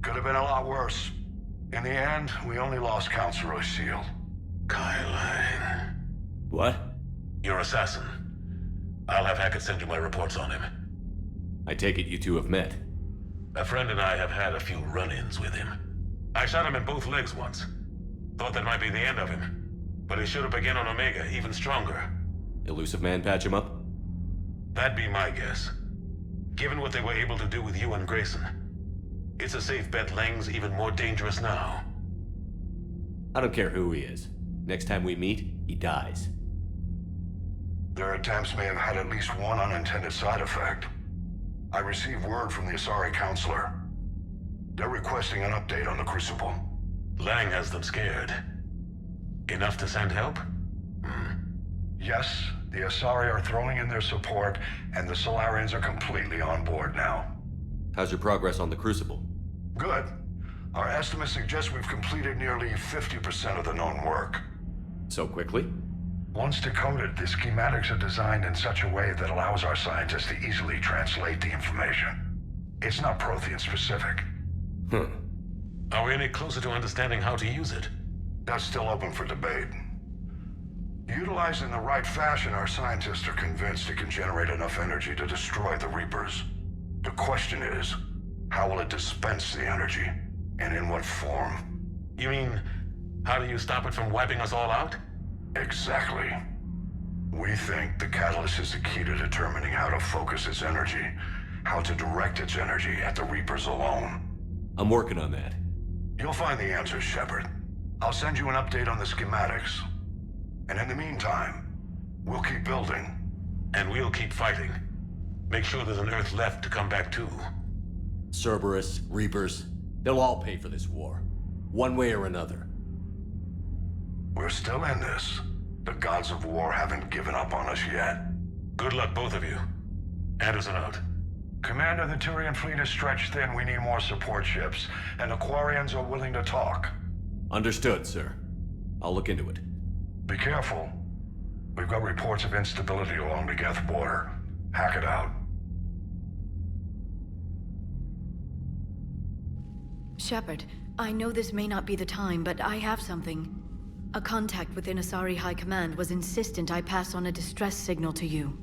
Could have been a lot worse. In the end, we only lost Councilor Seal. Kylan. What? Your assassin. I'll have Hackett send you my reports on him. I take it you two have met. A friend and I have had a few run-ins with him. I shot him in both legs once. Thought that might be the end of him. But he showed up again on Omega, even stronger. Elusive Man patch him up? That'd be my guess. Given what they were able to do with you and Grayson, it's a safe bet Lang's even more dangerous now. I don't care who he is. Next time we meet, he dies. Their attempts may have had at least one unintended side effect. I received word from the Asari Counselor. They're requesting an update on the Crucible. Lang has them scared. Enough to send help? Yes, the Asari are throwing in their support, and the Solarians are completely on board now. How's your progress on the Crucible? Good. Our estimates suggest we've completed nearly 50% of the known work. So quickly? Once decoded, the schematics are designed in such a way that allows our scientists to easily translate the information. It's not Prothean specific. Are we any closer to understanding how to use it? That's still open for debate. Utilized in the right fashion, our scientists are convinced it can generate enough energy to destroy the Reapers. The question is, how will it dispense the energy? And in what form? You mean, how do you stop it from wiping us all out? Exactly. We think the catalyst is the key to determining how to focus its energy, how to direct its energy at the Reapers alone. I'm working on that. You'll find the answers, Shepard. I'll send you an update on the schematics. And in the meantime, we'll keep building. And we'll keep fighting. Make sure there's an Earth left to come back to. Cerberus, Reapers, they'll all pay for this war. One way or another. We're still in this. The gods of war haven't given up on us yet. Good luck, both of you. Anderson out. Commander, the Turian fleet is stretched thin. We need more support ships. And the Quarians are willing to talk. Understood, sir. I'll look into it. Be careful. We've got reports of instability along the Geth border. Hackett out. Shepard, I know this may not be the time, but I have something. A contact within Asari High Command was insistent I pass on a distress signal to you.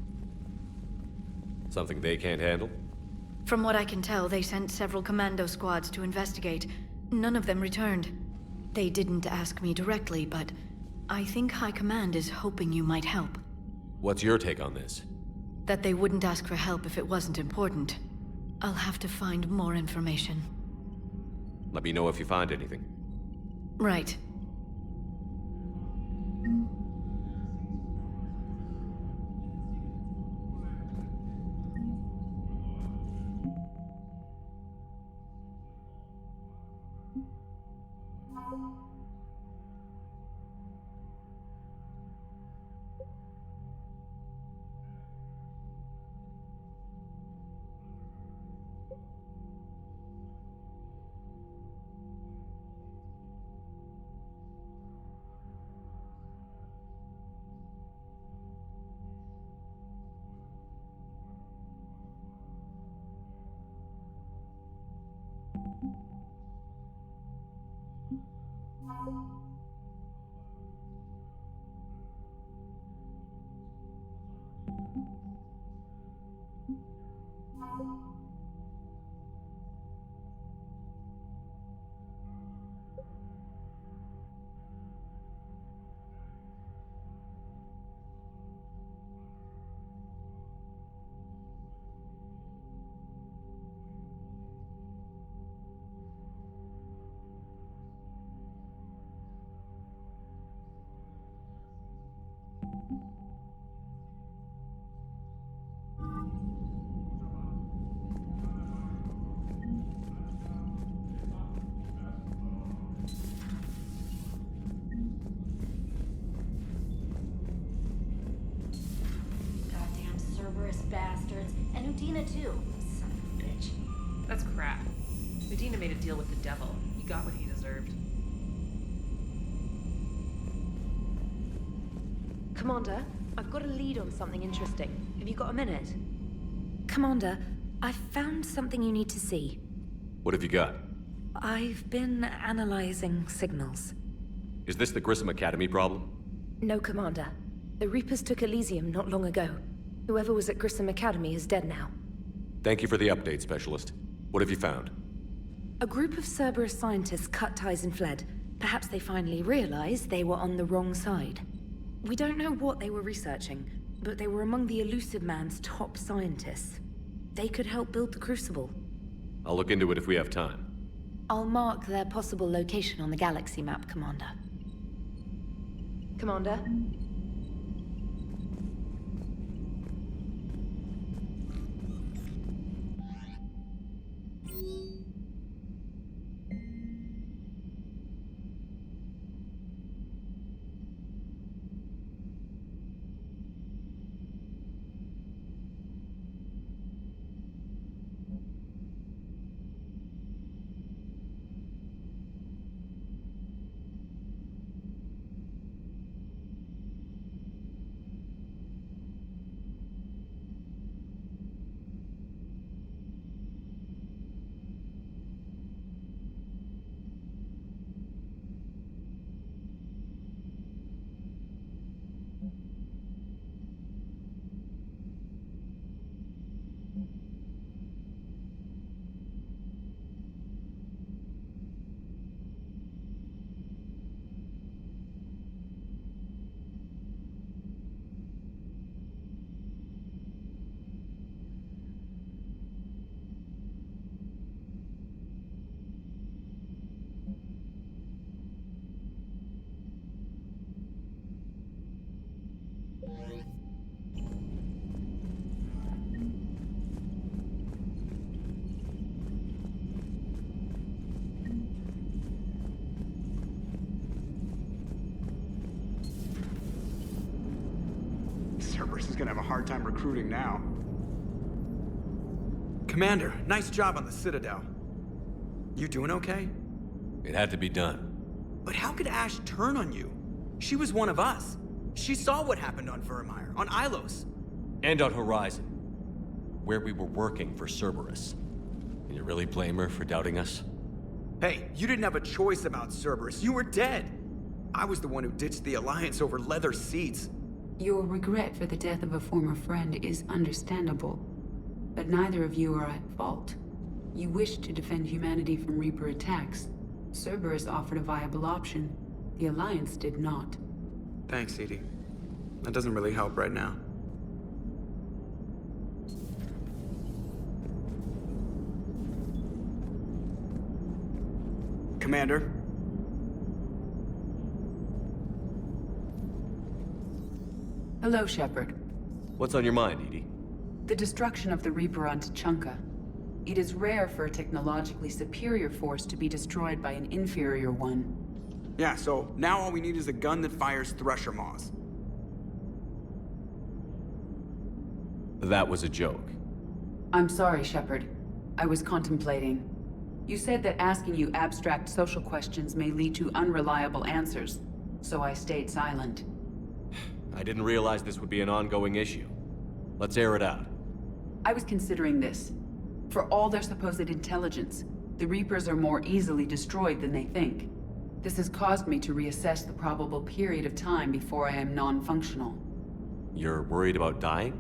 Something they can't handle? From what I can tell, they sent several commando squads to investigate. None of them returned. They didn't ask me directly, but I think High Command is hoping you might help. What's your take on this? That they wouldn't ask for help if it wasn't important. I'll have to find more information. Let me know if you find anything. Right. Goddamn Cerberus bastards. And Udina too. Son of a bitch. That's crap. Medina made a deal with the devil. He got what he deserved. Commander, I've got a lead on something interesting. Have you got a minute? Commander, I've found something you need to see. What have you got? I've been analyzing signals. Is this the Grissom Academy problem? No, Commander. The Reapers took Elysium not long ago. Whoever was at Grissom Academy is dead now. Thank you for the update, Specialist. What have you found? A group of Cerberus scientists cut ties and fled. Perhaps they finally realized they were on the wrong side. We don't know what they were researching, but they were among the Elusive Man's top scientists. They could help build the Crucible. I'll look into it if we have time. I'll mark their possible location on the galaxy map, Commander. Commander? Cerberus is gonna have a hard time recruiting now. Commander, nice job on the Citadel. You doing okay? It had to be done. But how could Ash turn on you? She was one of us. She saw what happened on Vermeer, on Ilos. And on Horizon, where we were working for Cerberus. Can you really blame her for doubting us? Hey, you didn't have a choice about Cerberus. You were dead. I was the one who ditched the Alliance over leather seats. Your regret for the death of a former friend is understandable, but neither of you are at fault. You wished to defend humanity from Reaper attacks. Cerberus offered a viable option. The Alliance did not. Thanks, Edie. That doesn't really help right now. Commander? Hello, Shepard. What's on your mind, Edie? The destruction of the Reaper on Tuchanka. It is rare for a technologically superior force to be destroyed by an inferior one. Yeah, so now all we need is a gun that fires Thresher Maws. That was a joke. I'm sorry, Shepard. I was contemplating. You said that asking you abstract social questions may lead to unreliable answers, so I stayed silent. I didn't realize this would be an ongoing issue. Let's air it out. I was considering this. For all their supposed intelligence, the Reapers are more easily destroyed than they think. This has caused me to reassess the probable period of time before I am non-functional. You're worried about dying?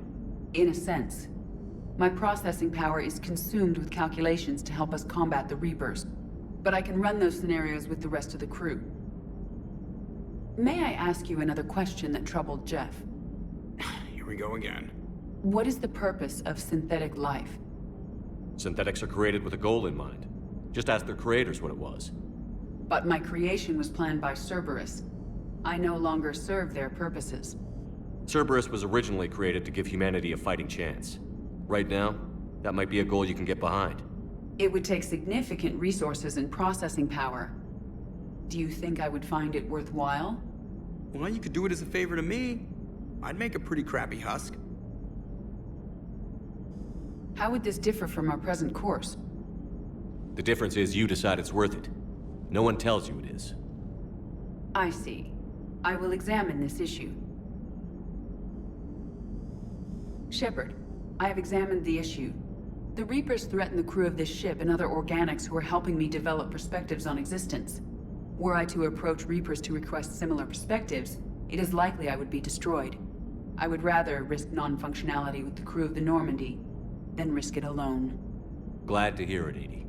In a sense. My processing power is consumed with calculations to help us combat the Reapers, but I can run those scenarios with the rest of the crew. May I ask you another question that troubled Jeff? Here we go again. What is the purpose of synthetic life? Synthetics are created with a goal in mind. Just ask their creators what it was. But my creation was planned by Cerberus. I no longer serve their purposes. Cerberus was originally created to give humanity a fighting chance. Right now, that might be a goal you can get behind. It would take significant resources and processing power. Do you think I would find it worthwhile? Well, you could do it as a favor to me. I'd make a pretty crappy husk. How would this differ from our present course? The difference is you decide it's worth it. No one tells you it is. I see. I will examine this issue. Shepard, I have examined the issue. The Reapers threaten the crew of this ship and other organics who are helping me develop perspectives on existence. Were I to approach Reapers to request similar perspectives, it is likely I would be destroyed. I would rather risk non-functionality with the crew of the Normandy than risk it alone. Glad to hear it, Edie.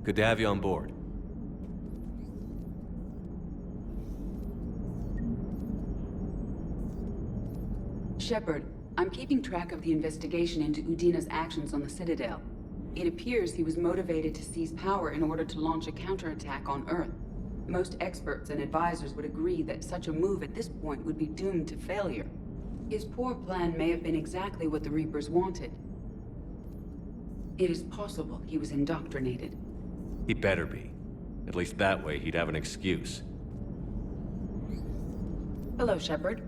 Good to have you on board. Shepard, I'm keeping track of the investigation into Udina's actions on the Citadel. It appears he was motivated to seize power in order to launch a counterattack on Earth. Most experts and advisors would agree that such a move at this point would be doomed to failure. His poor plan may have been exactly what the Reapers wanted. It is possible he was indoctrinated. He better be. At least that way he'd have an excuse. Hello, Shepard.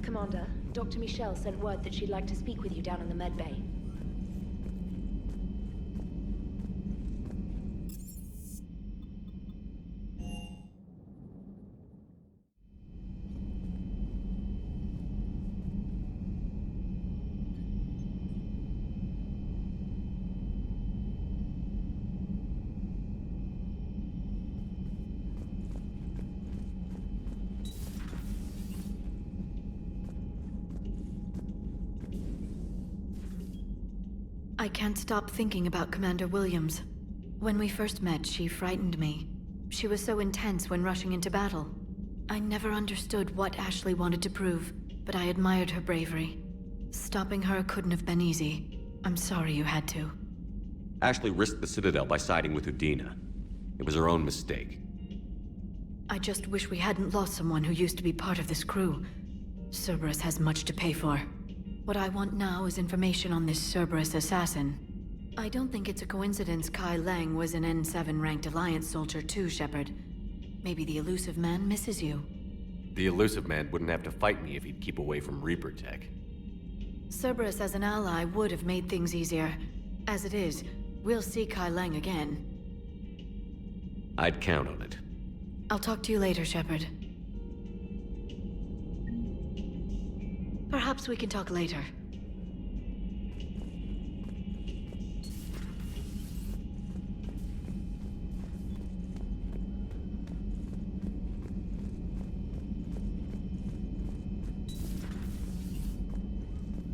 Commander, Dr. Michel sent word that she'd like to speak with you down in the med bay. I can't stop thinking about Commander Williams. When we first met, she frightened me. She was so intense when rushing into battle. I never understood what Ashley wanted to prove, but I admired her bravery. Stopping her couldn't have been easy. I'm sorry you had to. Ashley risked the Citadel by siding with Udina. It was her own mistake. I just wish we hadn't lost someone who used to be part of this crew. Cerberus has much to pay for. What I want now is information on this Cerberus assassin. I don't think it's a coincidence Kai Lang was an N7-ranked Alliance soldier too, Shepard. Maybe the elusive man misses you. The elusive man wouldn't have to fight me if he'd keep away from Reaper tech. Cerberus as an ally would have made things easier. As it is, we'll see Kai Lang again. I'd count on it. I'll talk to you later, Shepard. Perhaps we can talk later.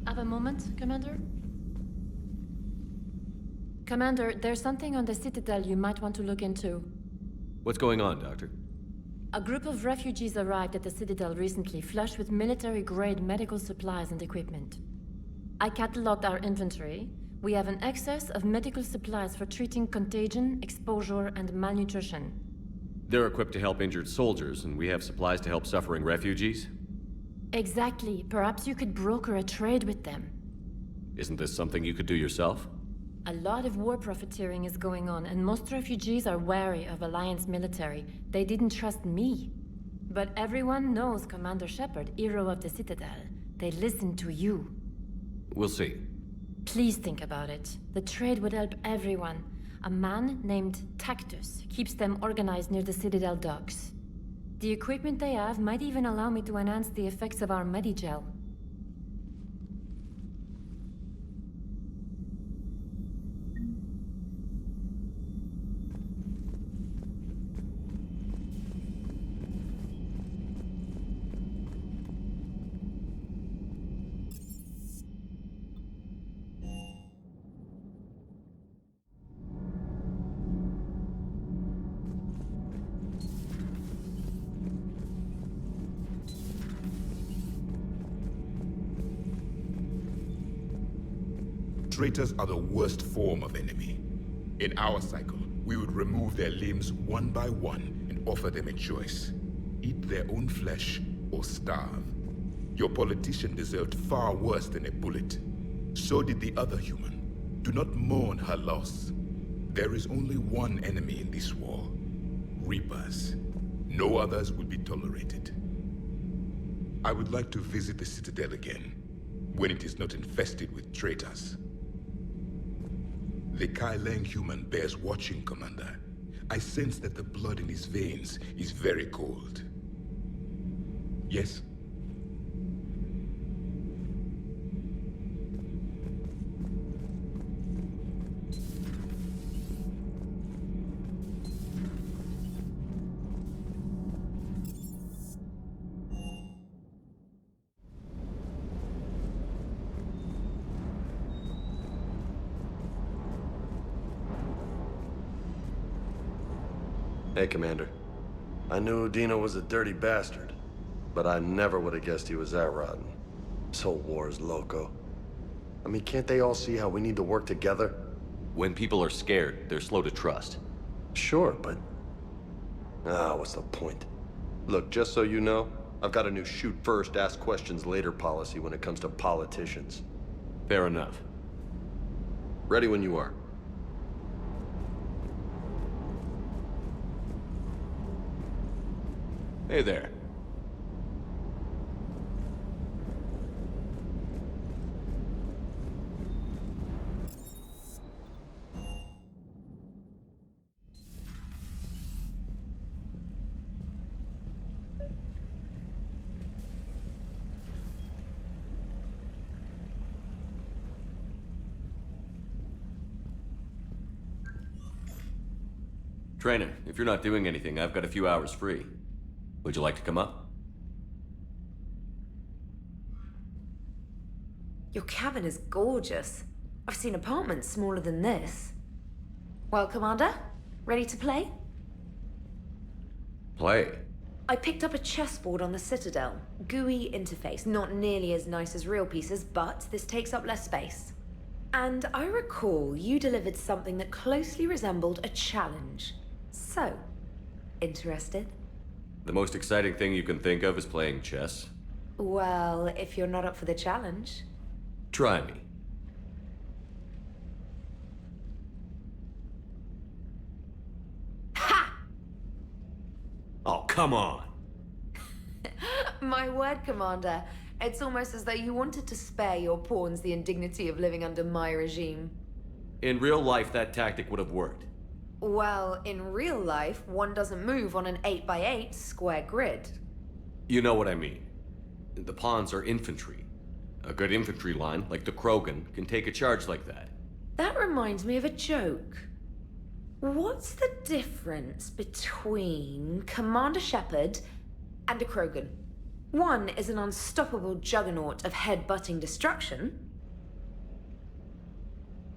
Have a moment, Commander? Commander, there's something on the Citadel you might want to look into. What's going on, Doctor? A group of refugees arrived at the Citadel recently, flushed with military-grade medical supplies and equipment. I cataloged our inventory. We have an excess of medical supplies for treating contagion, exposure, and malnutrition. They're equipped to help injured soldiers, and we have supplies to help suffering refugees? Exactly. Perhaps you could broker a trade with them. Isn't this something you could do yourself? A lot of war profiteering is going on, and most refugees are wary of Alliance military. They didn't trust me. But everyone knows Commander Shepard, hero of the Citadel. They listen to you. We'll see. Please think about it. The trade would help everyone. A man named Tactus keeps them organized near the Citadel docks. The equipment they have might even allow me to enhance the effects of our Medigel. Traitors are the worst form of enemy. In our cycle, we would remove their limbs one by one and offer them a choice. Eat their own flesh or starve. Your politician deserved far worse than a bullet. So did the other human. Do not mourn her loss. There is only one enemy in this war. Reapers. No others will be tolerated. I would like to visit the Citadel again, when it is not infested with traitors. The Kai Leng human bears watching, Commander. I sense that the blood in his veins is very cold. Yes? Hey, Commander. I knew Dino was a dirty bastard, but I never would have guessed he was that rotten. This whole war is loco. I mean, can't they all see how we need to work together? When people are scared, they're slow to trust. Sure, but... what's the point? Look, just so you know, I've got a new shoot first, ask questions later policy when it comes to politicians. Fair enough. Ready when you are. Hey there. Traynor, if you're not doing anything, I've got a few hours free. Would you like to come up? Your cabin is gorgeous. I've seen apartments smaller than this. Well, Commander, ready to play? Play? I picked up a chessboard on the Citadel. GUI interface, not nearly as nice as real pieces, but this takes up less space. And I recall you delivered something that closely resembled a challenge. So, interested? The most exciting thing you can think of is playing chess. Well, if you're not up for the challenge. Try me. Ha! Oh, come on! My word, Commander. It's almost as though you wanted to spare your pawns the indignity of living under my regime. In real life, that tactic would have worked. Well, in real life, one doesn't move on an 8x8 square grid. You know what I mean. The pawns are infantry. A good infantry line, like the Krogan, can take a charge like that. That reminds me of a joke. What's the difference between Commander Shepard and a Krogan? One is an unstoppable juggernaut of head-butting destruction.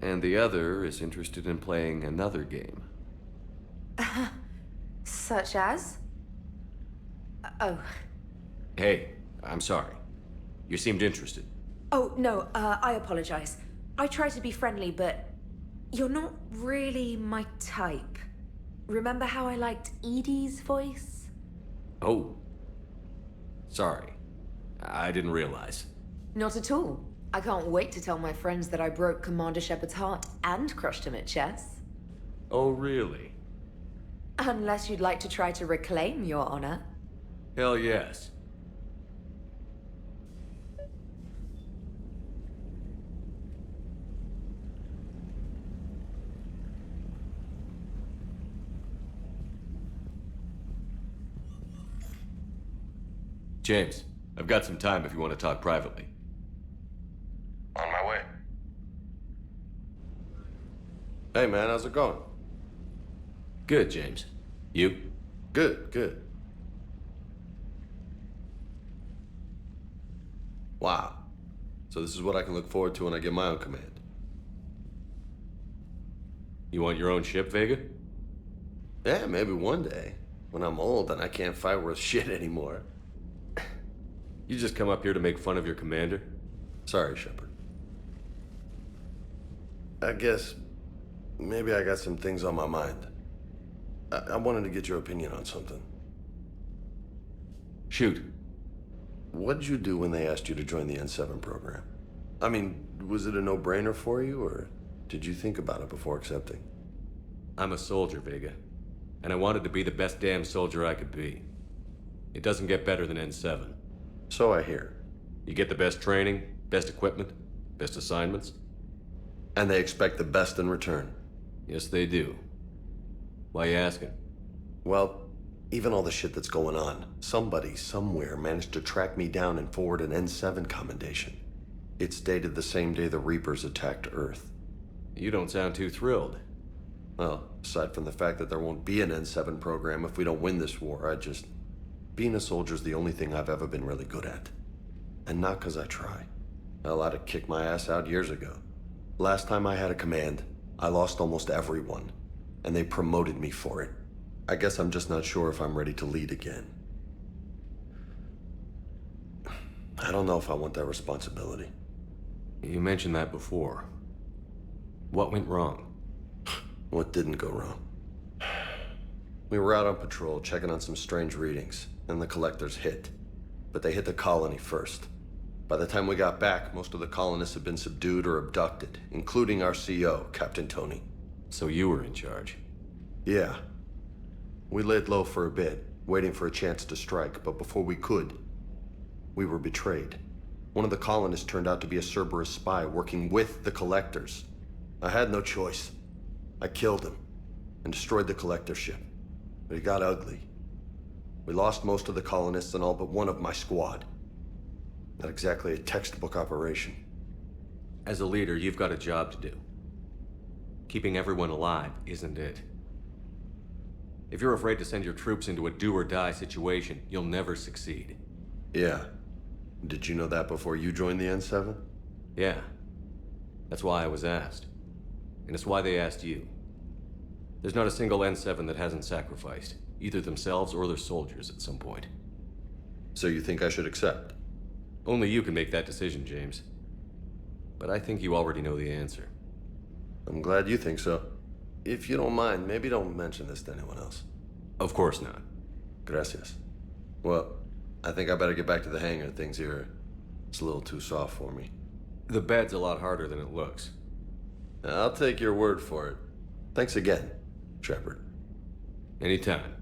And the other is interested in playing another game. Such as? Oh. Hey, I'm sorry. You seemed interested. Oh, no, I apologize. I try to be friendly, but you're not really my type. Remember how I liked Edie's voice? Oh. Sorry. I didn't realize. Not at all. I can't wait to tell my friends that I broke Commander Shepard's heart and crushed him at chess. Oh, really? Unless you'd like to try to reclaim your honor. Hell yes. James, I've got some time if you want to talk privately. On my way. Hey man, how's it going? Good, James. You? Good, good. Wow. So this is what I can look forward to when I get my own command. You want your own ship, Vega? Yeah, maybe one day. When I'm old and I can't fight worth shit anymore. You just come up here to make fun of your commander? Sorry, Shepard. I guess maybe I got some things on my mind. I wanted to get your opinion on something. Shoot. What'd you do when they asked you to join the N7 program? I mean, was it a no-brainer for you, or did you think about it before accepting? I'm a soldier, Vega. And I wanted to be the best damn soldier I could be. It doesn't get better than N7. So I hear. You get the best training, best equipment, best assignments. And they expect the best in return. Yes, they do. Why you asking? Well, even all the shit that's going on, somebody somewhere managed to track me down and forward an N7 commendation. It's dated the same day the Reapers attacked Earth. You don't sound too thrilled. Well, aside from the fact that there won't be an N7 program if we don't win this war, being a soldier's the only thing I've ever been really good at. And not because I try. Hell, I'd have kicked my ass out years ago. Last time I had a command, I lost almost everyone, and they promoted me for it. I guess I'm just not sure if I'm ready to lead again. I don't know if I want that responsibility. You mentioned that before. What went wrong? What didn't go wrong? We were out on patrol, checking on some strange readings, and the collectors hit. But they hit the colony first. By the time we got back, most of the colonists had been subdued or abducted, including our CO, Captain Tony. So you were in charge? Yeah. We laid low for a bit, waiting for a chance to strike, but before we could, we were betrayed. One of the colonists turned out to be a Cerberus spy working with the collectors. I had no choice. I killed him and destroyed the collector ship. But it got ugly. We lost most of the colonists and all but one of my squad. Not exactly a textbook operation. As a leader, you've got a job to do. Keeping everyone alive isn't it. If you're afraid to send your troops into a do-or-die situation, you'll never succeed. Yeah. Did you know that before you joined the N7? Yeah. That's why I was asked. And it's why they asked you. There's not a single N7 that hasn't sacrificed, either themselves or their soldiers at some point. So you think I should accept? Only you can make that decision, James. But I think you already know the answer. I'm glad you think so. If you don't mind, maybe don't mention this to anyone else. Of course not. Gracias. Well, I think I better get back to the hangar. Things here, it's a little too soft for me. The bed's a lot harder than it looks. I'll take your word for it. Thanks again, Shepard. Anytime.